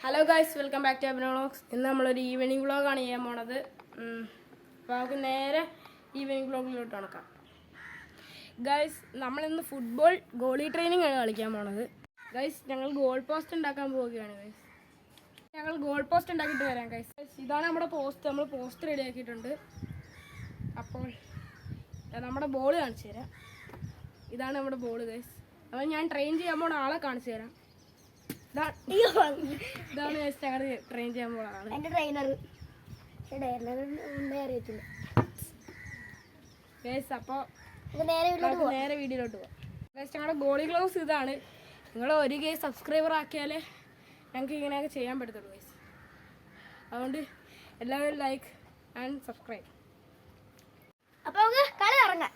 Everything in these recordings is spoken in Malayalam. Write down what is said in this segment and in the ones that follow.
Hello guys, welcome back to Abhinav vlogs. ഇന്ന് നമ്മളൊരു ഈവനിങ് വ്ളോഗാണ് ചെയ്യാൻ പോണത്. അപ്പോൾ നമുക്ക് നേരെ ഈവനിങ് വ്ളോഗിലോട്ട് നടക്കാം. ഗൈസ്, നമ്മളിന്ന് ഫുട്ബോൾ ഗോളി ട്രെയിനിങ് ആണ് കളിക്കാൻ പോണത്. ഗൈസ്, ഞങ്ങൾ ഗോൾ പോസ്റ്റ് ഉണ്ടാക്കാൻ പോവുകയാണ്. ഗൈസ്, ഞങ്ങൾ ഗോൾ പോസ്റ്റ് ഉണ്ടാക്കിയിട്ട് വരാം. ഗൈസ്, ഇതാണ് നമ്മുടെ പോസ്റ്റ്. നമ്മൾ പോസ്റ്റ് റെഡി ആക്കിയിട്ടുണ്ട്. അപ്പോൾ നമ്മുടെ ബോൾ കാണിച്ചു തരാം. ഇതാണ് നമ്മുടെ ബോൾ. ഗൈസ്, അപ്പോൾ ഞാൻ ട്രെയിൻ ചെയ്യാൻ പോണ ആളെ കാണിച്ചു തരാം. ഇതാണ് ഞങ്ങൾ ട്രെയിൻ ചെയ്യാൻ പോണ ആള്. എൻ്റെ ട്രെയിനർ അറിയത്തില്ല. ഗൈസ്, അപ്പോൾ നേരെ വീഡിയോയിലോട്ട് പോകാം. ഗൈസ്, ഞങ്ങളുടെ ഗോളി ഗ്ലൗസ് ഇതാണ്. നിങ്ങൾ 1K സബ്സ്ക്രൈബർ ആക്കിയാലേ ഞങ്ങൾക്ക് ഇങ്ങനെയൊക്കെ ചെയ്യാൻ പറ്റത്തുള്ളൂ. ഗൈസ്, അതുകൊണ്ട് എല്ലാവരും ലൈക്ക് ആൻഡ് സബ്സ്ക്രൈബ്. അപ്പോൾ നമുക്ക് കളി ഇറങ്ങാം.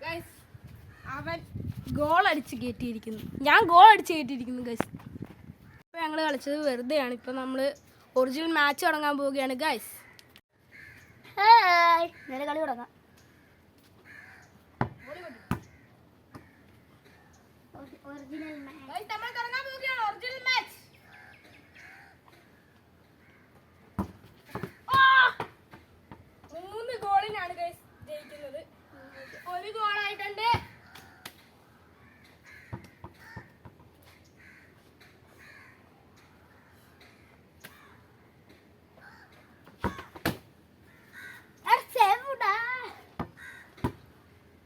ഗൈസ്, അവൻ ഗോൾ അടിച്ച് കയറ്റിയിരിക്കുന്നു. ഞാൻ ഗോൾ അടിച്ച് കയറ്റിയിരിക്കുന്നു. ഗൈസ്, ഇപ്പോൾ ഞങ്ങൾ കളിച്ചത് വെറുതെയാണ്. ഇപ്പോൾ നമ്മൾ ഒറിജിനൽ മാച്ച് തുടങ്ങാൻ പോവുകയാണ്. ഗൈസ്, നേരെ കളി തുടങ്ങാം. Original match. 3 ഗോളിനാണ് ഗൈസ് ജയിക്കുന്നത്. 1 ഗോളായിട്ടുണ്ട്.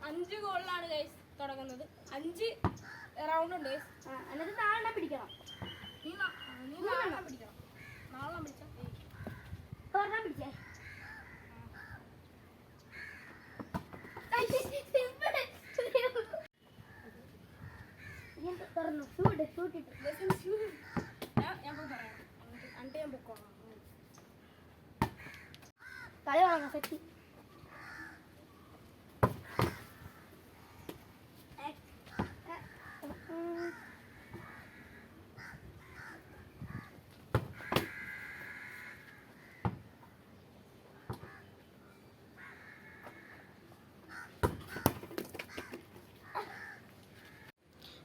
അഞ്ച് ഗോളിലാണ് ഗൈസ് തുടങ്ങുന്നത്. 5 റൗണ്ട് ഉണ്ട്. എന്നിട്ട് 4 പിടിക്കണം. നീ 4 പിടിക്കണം. 4 പിടിച്ചാൽ പിടിച്ചേ. കളി തുടങ്ങാം. സെറ്റ്.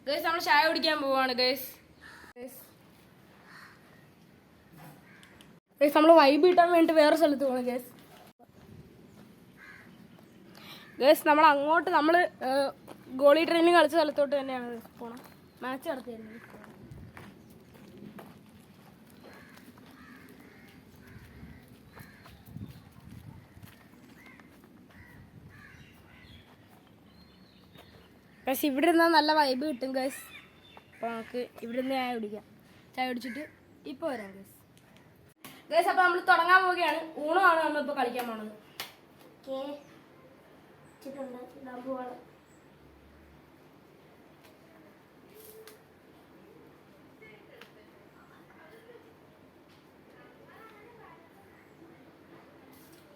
ഗൈസ്, നമ്മൾ ചായ കുടിക്കാൻ പോവാണ്. ഗൈസ്, നമ്മൾ വൈബ് കിട്ടാൻ വേണ്ടി വേറെ സ്ഥലത്ത് പോകണം. ഗൈസ്, നമ്മൾ അങ്ങോട്ട് നമ്മൾ ഗോളി ട്രെയിനിങ് കളിച്ച സ്ഥലത്തോട്ട് തന്നെയാണ് പോണം. മാച്ച് നടത്തിയായിരുന്നു. ഗൈസ്, ഇവിടെ ഇരുന്നാൽ നല്ല വൈബ് കിട്ടും. ഗൈസ്, അപ്പോൾ നമുക്ക് ഇവിടെ നിന്ന് ചായ കുടിക്കാം. ചായ കുടിച്ചിട്ട് ഇപ്പോൾ വരാം. ഗൈസ്, അപ്പോൾ നമ്മൾ തുടങ്ങാൻ പോവുകയാണ്. ഊണമാണ് നമ്മളിപ്പോൾ കളിക്കാൻ പോണത്.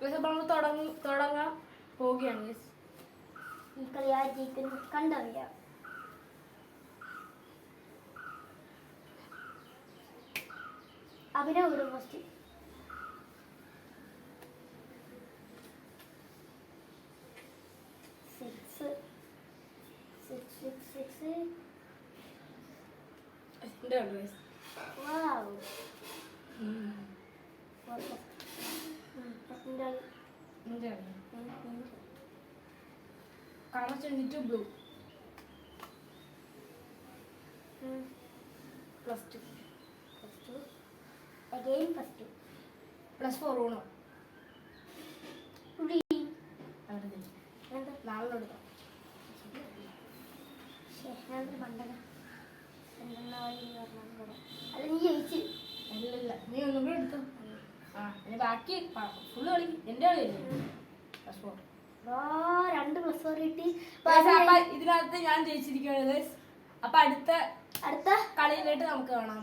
ഗൈസ്, അപ്പോൾ നമ്മൾ തുടങ്ങാൻ പോവുകയാണ്. ഗൈസ്, ഈ കളി ആയിരിക്കും കണ്ടറിയാം. അഭിനവ് ഒരു first. Color change to blue. +2. Again +2. +4 Uno. Green. നാളെ എടുക്കാം. അല്ല, നീ ജയിച്ച്. അല്ലല്ല, നീ ഒന്നും കൂടെ എടുത്തോ. ഇനി ബാക്കി ഫുള്ള് കളി എൻ്റെ കളിയല്ലേ. +4. 2 +4 കിട്ടി. ഇതിനകത്ത് ഞാൻ ജയിച്ചിരിക്കുകയാണ്. ഗൈസ്, അപ്പോൾ അടുത്ത കളിയിലായിട്ട് നമുക്ക് കാണാം.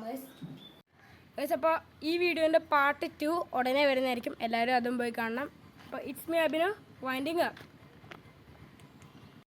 ഗൈസ്, അപ്പോൾ ഈ വീഡിയോൻ്റെ പാർട്ട് 2 ഉടനെ വരുന്നതായിരിക്കും. എല്ലാവരും അതും പോയി കാണണം. അപ്പോൾ it's me Abhinav winding up.